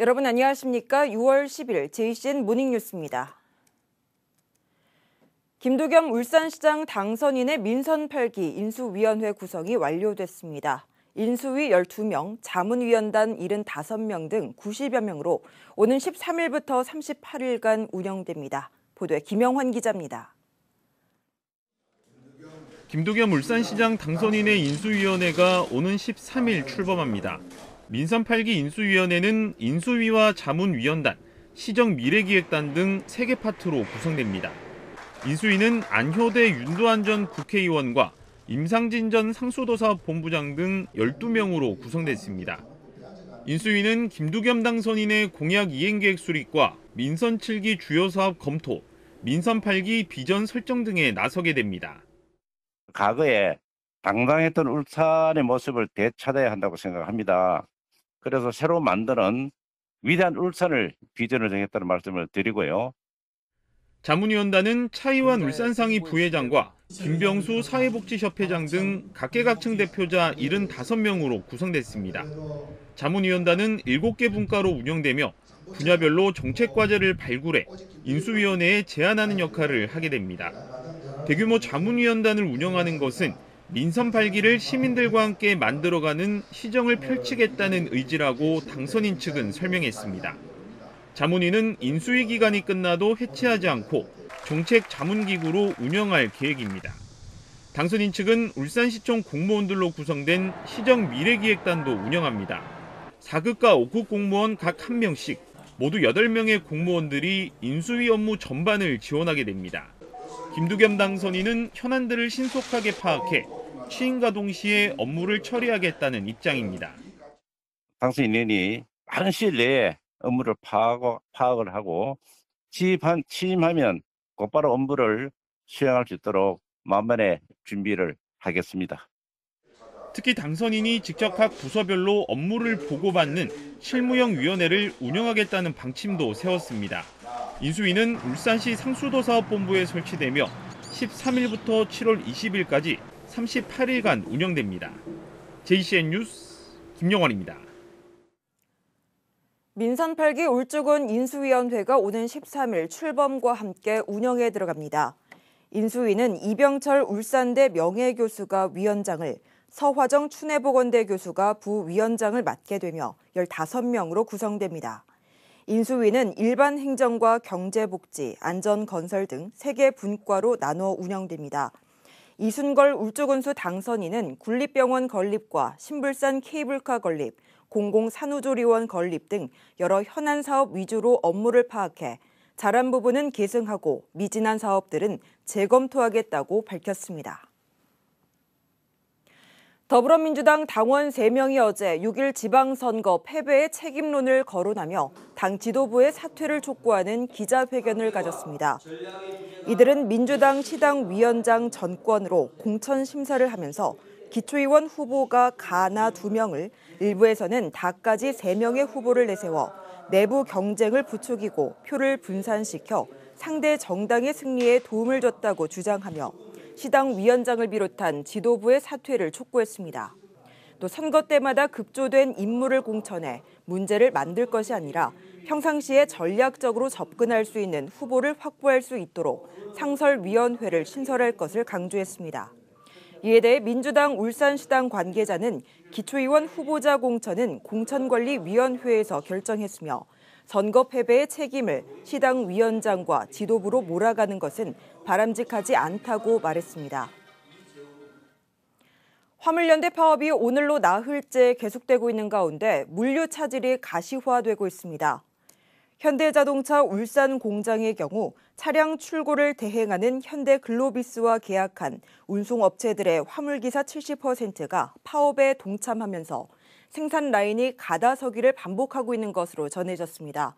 여러분 안녕하십니까? 6월 10일 JCN 모닝뉴스입니다. 김두겸 울산시장 당선인의 민선 8기 인수위원회 구성이 완료됐습니다. 인수위 12명, 자문위원단 75명 등 90여 명으로 오는 13일부터 38일간 운영됩니다. 보도에 김영환 기자입니다. 김두겸 울산시장 당선인의 인수위원회가 오는 13일 출범합니다. 민선 8기 인수위원회는 인수위와 자문위원단, 시정미래기획단 등 3개 파트로 구성됩니다. 인수위는 안효대 윤두한 전 국회의원과 임상진 전 상수도사업본부장 등 12명으로 구성됐습니다. 인수위는 김두겸 당선인의 공약 이행계획 수립과 민선 7기 주요 사업 검토, 민선 8기 비전 설정 등에 나서게 됩니다. 과거에 당당했던 울산의 모습을 되찾아야 한다고 생각합니다. 그래서 새로 만드는 위대한 울산을 비전을 정했다는 말씀을 드리고요. 자문위원단은 차이완 울산상의 부회장과 김병수 사회복지협회장 등 각계각층 대표자 75명으로 구성됐습니다. 자문위원단은 7개 분과로 운영되며 분야별로 정책과제를 발굴해 인수위원회에 제안하는 역할을 하게 됩니다. 대규모 자문위원단을 운영하는 것은 민선 8기를 시민들과 함께 만들어가는 시정을 펼치겠다는 의지라고 당선인 측은 설명했습니다. 자문위는 인수위 기간이 끝나도 해체하지 않고 정책 자문기구로 운영할 계획입니다. 당선인 측은 울산시청 공무원들로 구성된 시정미래기획단도 운영합니다. 4급과 5급 공무원 각 1명씩 모두 8명의 공무원들이 인수위 업무 전반을 지원하게 됩니다. 김두겸 당선인은 현안들을 신속하게 파악해 취임과 동시에 업무를 처리하겠다는 입장입니다. 당선인이 빠른 시일 내에 업무를 파악을 하고 취임하면 곧바로 업무를 수행할 수 있도록 만반의 준비를 하겠습니다. 특히 당선인이 직접 각 부서별로 업무를 보고받는 실무형 위원회를 운영하겠다는 방침도 세웠습니다. 인수위는 울산시 상수도사업본부에 설치되며 13일부터 7월 20일까지 38일간 운영됩니다. JCN 뉴스 김영환입니다. 민선 8기 울주군 인수위원회가 오는 13일 출범과 함께 운영에 들어갑니다. 인수위는 이병철 울산대 명예교수가 위원장을, 서화정 춘해보건대 교수가 부위원장을 맡게 되며 15명으로 구성됩니다. 인수위는 일반 행정과 경제복지, 안전건설 등 3개 분과로 나눠 운영됩니다. 이순걸 울주군수 당선인은 군립병원 건립과 신불산 케이블카 건립, 공공산후조리원 건립 등 여러 현안 사업 위주로 업무를 파악해 잘한 부분은 계승하고 미진한 사업들은 재검토하겠다고 밝혔습니다. 더불어민주당 당원 3명이 어제 6일 지방선거 패배의 책임론을 거론하며 당 지도부의 사퇴를 촉구하는 기자회견을 가졌습니다. 이들은 민주당 시당위원장 전권으로 공천 심사를 하면서 기초의원 후보가 가나 2명을, 일부에서는 다까지 3명의 후보를 내세워 내부 경쟁을 부추기고 표를 분산시켜 상대 정당의 승리에 도움을 줬다고 주장하며 시당 위원장을 비롯한 지도부의 사퇴를 촉구했습니다. 또 선거 때마다 급조된 인물을 공천해 문제를 만들 것이 아니라 평상시에 전략적으로 접근할 수 있는 후보를 확보할 수 있도록 상설위원회를 신설할 것을 강조했습니다. 이에 대해 민주당 울산시당 관계자는 기초의원 후보자 공천은 공천관리위원회에서 결정했으며 선거 패배의 책임을 시당 위원장과 지도부로 몰아가는 것은 바람직하지 않다고 말했습니다. 화물연대 파업이 오늘로 나흘째 계속되고 있는 가운데 물류 차질이 가시화되고 있습니다. 현대자동차 울산 공장의 경우 차량 출고를 대행하는 현대글로비스와 계약한 운송업체들의 화물기사 70%가 파업에 동참하면서 생산 라인이 가다서기를 반복하고 있는 것으로 전해졌습니다.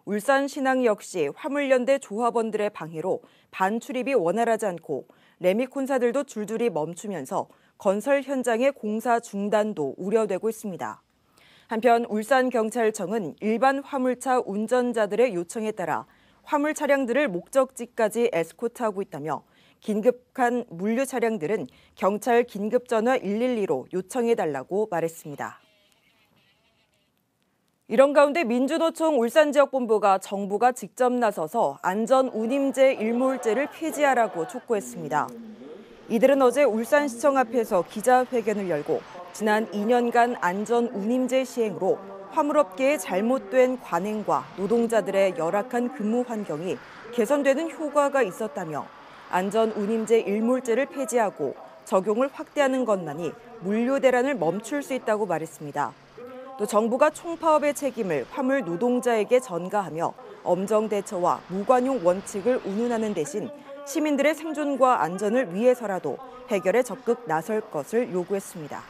울산신항 역시 화물연대 조합원들의 방해로 반출입이 원활하지 않고 레미콘사들도 줄줄이 멈추면서 건설 현장의 공사 중단도 우려되고 있습니다. 한편 울산경찰청은 일반 화물차 운전자들의 요청에 따라 화물 차량들을 목적지까지 에스코트하고 있다며 긴급한 물류 차량들은 경찰 긴급전화 112로 요청해달라고 말했습니다. 이런 가운데 민주노총 울산지역본부가 정부가 직접 나서서 안전운임제 일몰제를 폐지하라고 촉구했습니다. 이들은 어제 울산시청 앞에서 기자회견을 열고 지난 2년간 안전운임제 시행으로 화물업계의 잘못된 관행과 노동자들의 열악한 근무 환경이 개선되는 효과가 있었다며 안전운임제 일몰제를 폐지하고 적용을 확대하는 것만이 물류 대란을 멈출 수 있다고 말했습니다. 또 정부가 총파업의 책임을 화물 노동자에게 전가하며 엄정 대처와 무관용 원칙을 운운하는 대신 시민들의 생존과 안전을 위해서라도 해결에 적극 나설 것을 요구했습니다.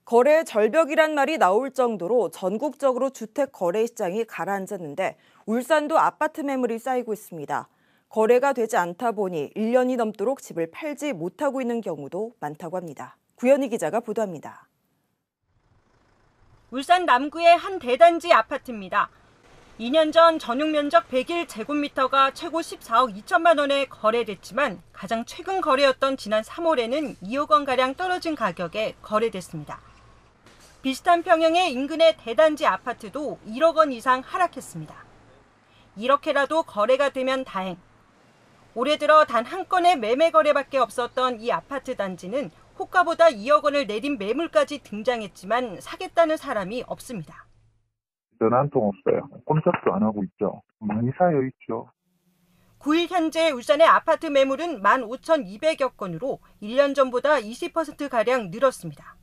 거래 절벽이란 말이 나올 정도로 전국적으로 주택 거래 시장이 가라앉았는데 울산도 아파트 매물이 쌓이고 있습니다. 거래가 되지 않다 보니 1년이 넘도록 집을 팔지 못하고 있는 경우도 많다고 합니다. 구현희 기자가 보도합니다. 울산 남구의 한 대단지 아파트입니다. 2년 전 전용 면적 101제곱미터가 최고 14억 2천만 원에 거래됐지만 가장 최근 거래였던 지난 3월에는 2억 원가량 떨어진 가격에 거래됐습니다. 비슷한 평형의 인근의 대단지 아파트도 1억 원 이상 하락했습니다. 이렇게라도 거래가 되면 다행. 올해 들어 단 한 건의 매매 거래밖에 없었던 이 아파트 단지는 호가보다 2억 원을 내린 매물까지 등장했지만 사겠다는 사람이 없습니다. 전화 한 통 없어요. 꼼짝도 안 하고 있죠. 많이 쌓여 있죠. 9일 현재 울산의 아파트 매물은 15,200여 건으로 1년 전보다 20%가량 늘었습니다.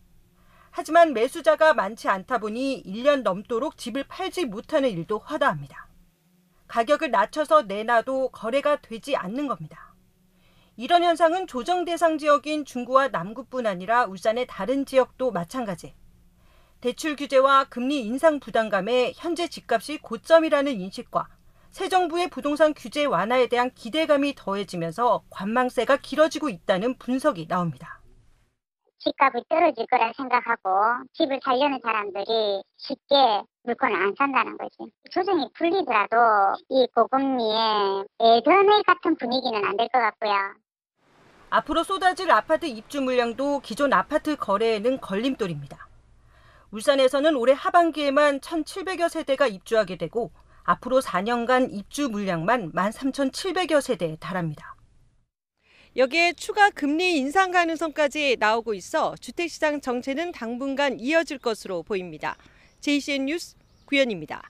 하지만 매수자가 많지 않다 보니 1년 넘도록 집을 팔지 못하는 일도 허다합니다. 가격을 낮춰서 내놔도 거래가 되지 않는 겁니다. 이런 현상은 조정 대상 지역인 중구와 남구뿐 아니라 울산의 다른 지역도 마찬가지. 대출 규제와 금리 인상 부담감에 현재 집값이 고점이라는 인식과 새 정부의 부동산 규제 완화에 대한 기대감이 더해지면서 관망세가 길어지고 있다는 분석이 나옵니다. 집값이 떨어질 거라 생각하고 집을 살려는 사람들이 쉽게 물건을 안 산다는 거지. 조정이 풀리더라도 이 고금리에 예전에 같은 분위기는 안 될 것 같고요. 앞으로 쏟아질 아파트 입주 물량도 기존 아파트 거래에는 걸림돌입니다. 울산에서는 올해 하반기에만 1,700여 세대가 입주하게 되고 앞으로 4년간 입주 물량만 13,700여 세대에 달합니다. 여기에 추가 금리 인상 가능성까지 나오고 있어 주택시장 정체는 당분간 이어질 것으로 보입니다. JCN 뉴스 구현입니다.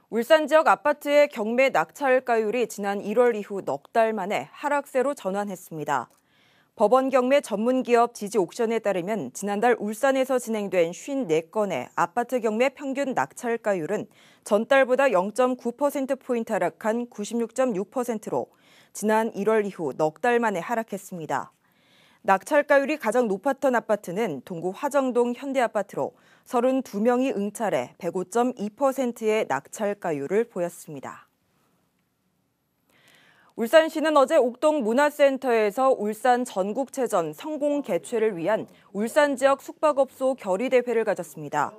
울산 지역 아파트의 경매 낙찰가율이 지난 1월 이후 넉 달 만에 하락세로 전환했습니다. 법원 경매 전문기업 지지옥션에 따르면 지난달 울산에서 진행된 54건의 아파트 경매 평균 낙찰가율은 전달보다 0.9%포인트 하락한 96.6%로 지난 1월 이후 넉 달 만에 하락했습니다. 낙찰가율이 가장 높았던 아파트는 동구 화정동 현대아파트로 32명이 응찰해 105.2%의 낙찰가율을 보였습니다. 울산시는 어제 옥동 문화센터에서 울산 전국체전 성공 개최를 위한 울산 지역 숙박업소 결의대회를 가졌습니다.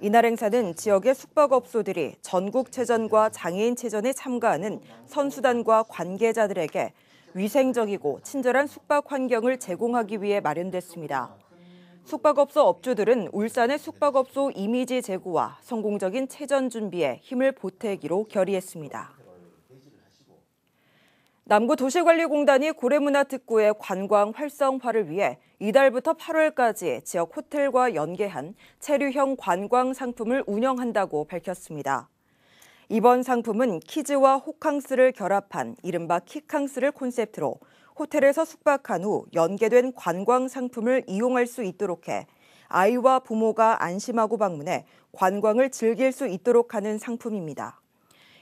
이날 행사는 지역의 숙박업소들이 전국체전과 장애인체전에 참가하는 선수단과 관계자들에게 위생적이고 친절한 숙박 환경을 제공하기 위해 마련됐습니다. 숙박업소 업주들은 울산의 숙박업소 이미지 제고와 성공적인 체전 준비에 힘을 보태기로 결의했습니다. 남구도시관리공단이 고래문화특구의 관광 활성화를 위해 이달부터 8월까지 지역 호텔과 연계한 체류형 관광 상품을 운영한다고 밝혔습니다. 이번 상품은 키즈와 호캉스를 결합한 이른바 키캉스를 콘셉트로 호텔에서 숙박한 후 연계된 관광 상품을 이용할 수 있도록 해 아이와 부모가 안심하고 방문해 관광을 즐길 수 있도록 하는 상품입니다.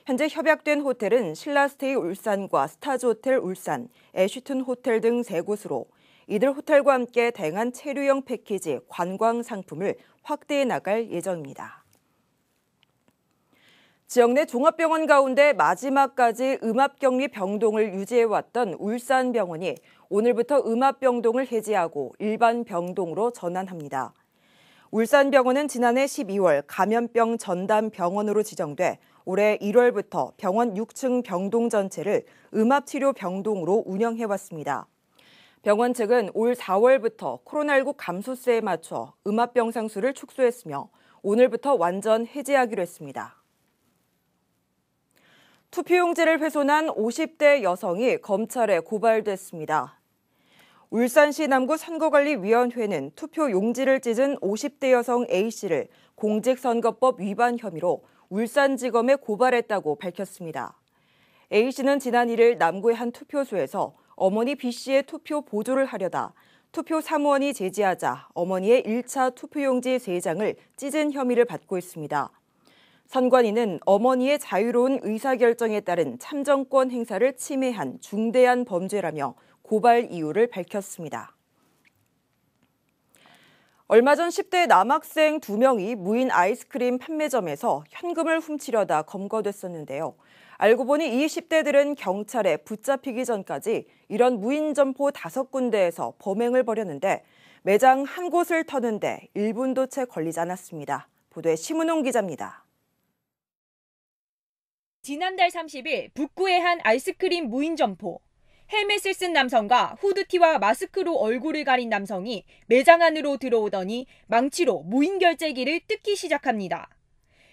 현재 협약된 호텔은 신라스테이 울산과 스타즈호텔 울산, 애쉬튼 호텔 등 3곳으로 이들 호텔과 함께 다양한 체류형 패키지, 관광 상품을 확대해 나갈 예정입니다. 지역 내 종합병원 가운데 마지막까지 음압격리 병동을 유지해왔던 울산병원이 오늘부터 음압병동을 해제하고 일반 병동으로 전환합니다. 울산병원은 지난해 12월 감염병 전담 병원으로 지정돼 올해 1월부터 병원 6층 병동 전체를 음압치료 병동으로 운영해왔습니다. 병원 측은 올 4월부터 코로나19 감소세에 맞춰 음압병 상수를 축소했으며 오늘부터 완전 해제하기로 했습니다. 투표용지를 훼손한 50대 여성이 검찰에 고발됐습니다. 울산시 남구 선거관리위원회는 투표용지를 찢은 50대 여성 A씨를 공직선거법 위반 혐의로 울산지검에 고발했다고 밝혔습니다. A씨는 지난 1일 남구의 한 투표소에서 어머니 B씨의 투표 보조를 하려다 투표 사무원이 제지하자 어머니의 1차 투표용지 3장을 찢은 혐의를 받고 있습니다. 선관위는 어머니의 자유로운 의사결정에 따른 참정권 행사를 침해한 중대한 범죄라며 고발 이유를 밝혔습니다. 얼마 전 10대 남학생 2명이 무인 아이스크림 판매점에서 현금을 훔치려다 검거됐었는데요. 알고 보니 이 10대들은 경찰에 붙잡히기 전까지 이런 무인 점포 5군데에서 범행을 벌였는데 매장 한 곳을 터는데 1분도 채 걸리지 않았습니다. 보도에 심은홍 기자입니다. 지난달 30일 북구의 한 아이스크림 무인 점포. 헬멧을 쓴 남성과 후드티와 마스크로 얼굴을 가린 남성이 매장 안으로 들어오더니 망치로 무인 결제기를 뜯기 시작합니다.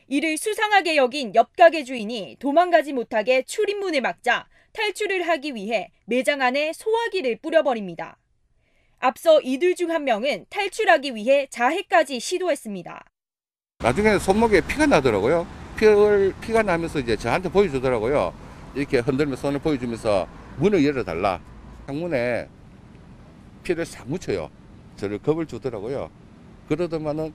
이를 수상하게 여긴 옆 가게 주인이 도망가지 못하게 출입문을 막자 탈출을 하기 위해 매장 안에 소화기를 뿌려버립니다. 앞서 이들 중 한 명은 탈출하기 위해 자해까지 시도했습니다. 나중에 손목에 피가 나더라고요. 피가 나면서 이제 저한테 보여주더라고요. 이렇게 흔들며 손을 보여주면서 문을 열어달라. 창문에 피를 싹 묻혀요. 저를 겁을 주더라고요. 그러더만은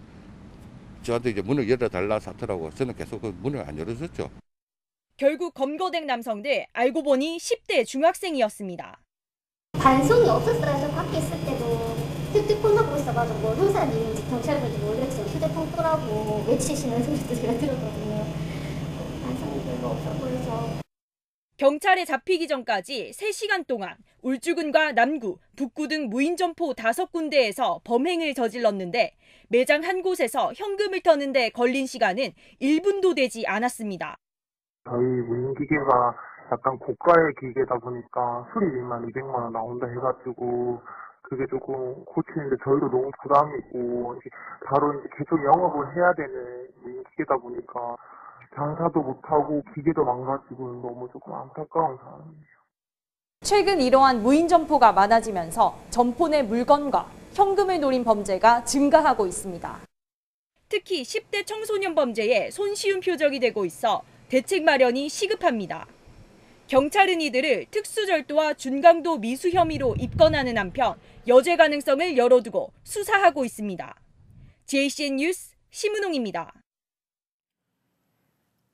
저한테 이제 문을 열어달라 하더라고. 저는 계속 그 문을 안 열어줬죠. 결국 검거된 남성들 알고 보니 10대 중학생이었습니다. 반성이 없었어요. 저 밖에 있을 때도 휴대폰 하고 있어가지고 형사님인지 경찰분인지 모르겠지만 휴대폰 끄라고 외치시는 소리도 제가 들었거든요. 반성이 별로 없어 보여서. 경찰에 잡히기 전까지 3시간 동안 울주군과 남구, 북구 등 무인 점포 5군데에서 범행을 저질렀는데 매장 한 곳에서 현금을 터는데 걸린 시간은 1분도 되지 않았습니다. 저희 무인기계가 약간 고가의 기계다 보니까 수리비만 200만 원 나온다 해가지고 그게 조금 고치는데 저희도 너무 부담이 있고 바로 이제 계속 영업을 해야 되는 무인기계다 보니까 장사도 못하고 기계도 망가지고 너무 조금 안타까운 상황이에요. 최근 이러한 무인 점포가 많아지면서 점포 내 물건과 현금을 노린 범죄가 증가하고 있습니다. 특히 10대 청소년 범죄에 손쉬운 표적이 되고 있어 대책 마련이 시급합니다. 경찰은 이들을 특수절도와 준강도 미수 혐의로 입건하는 한편 여죄 가능성을 열어두고 수사하고 있습니다. JCN 뉴스 심은홍입니다.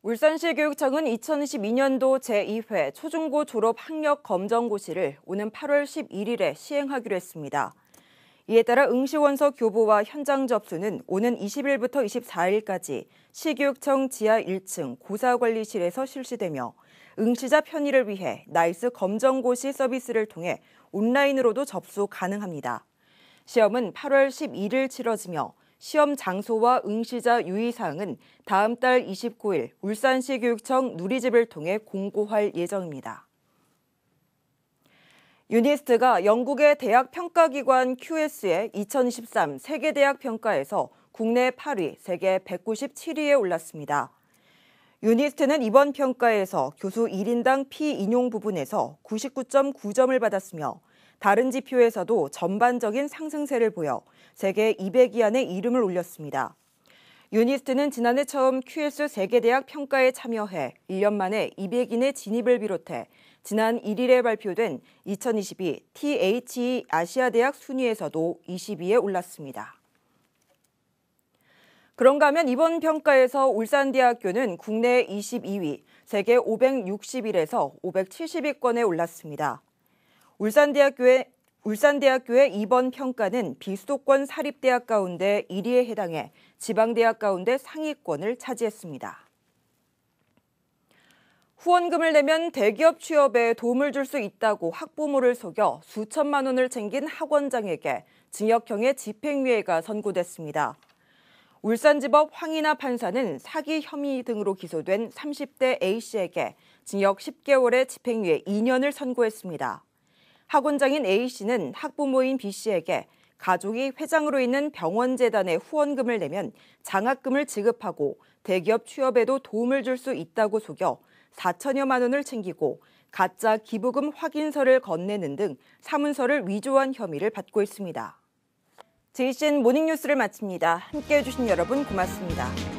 울산시 교육청은 2012년도 제2회 초중고 졸업 학력 검정고시를 오는 8월 11일에 시행하기로 했습니다. 이에 따라 응시원서 교부와 현장 접수는 오는 20일부터 24일까지 시교육청 지하 1층 고사관리실에서 실시되며 응시자 편의를 위해 나이스 검정고시 서비스를 통해 온라인으로도 접수 가능합니다. 시험은 8월 11일 치러지며 시험 장소와 응시자 유의사항은 다음 달 29일 울산시 교육청 누리집을 통해 공고할 예정입니다. 유니스트가 영국의 대학 평가기관 QS의 2023 세계대학 평가에서 국내 8위, 세계 197위에 올랐습니다. 유니스트는 이번 평가에서 교수 1인당 피인용 부분에서 99.9점을 받았으며 다른 지표에서도 전반적인 상승세를 보여 세계 200위 안에 이름을 올렸습니다. 유니스트는 지난해 처음 QS 세계대학 평가에 참여해 1년 만에 200인의 진입을 비롯해 지난 1일에 발표된 2022 THE 아시아대학 순위에서도 20위에 올랐습니다. 그런가 하면 이번 평가에서 울산대학교는 국내 22위, 세계 560일에서 570위권에 올랐습니다. 울산대학교의 이번 평가는 비수도권 사립대학 가운데 1위에 해당해 지방대학 가운데 상위권을 차지했습니다. 후원금을 내면 대기업 취업에 도움을 줄 수 있다고 학부모를 속여 수천만 원을 챙긴 학원장에게 징역형의 집행유예가 선고됐습니다. 울산지법 황인하 판사는 사기 혐의 등으로 기소된 30대 A씨에게 징역 10개월의 집행유예 2년을 선고했습니다. 학원장인 A씨는 학부모인 B씨에게 가족이 회장으로 있는 병원재단에 후원금을 내면 장학금을 지급하고 대기업 취업에도 도움을 줄 수 있다고 속여 4천여만 원을 챙기고 가짜 기부금 확인서를 건네는 등 사문서를 위조한 혐의를 받고 있습니다. JCN 모닝뉴스를 마칩니다. 함께해 주신 여러분 고맙습니다.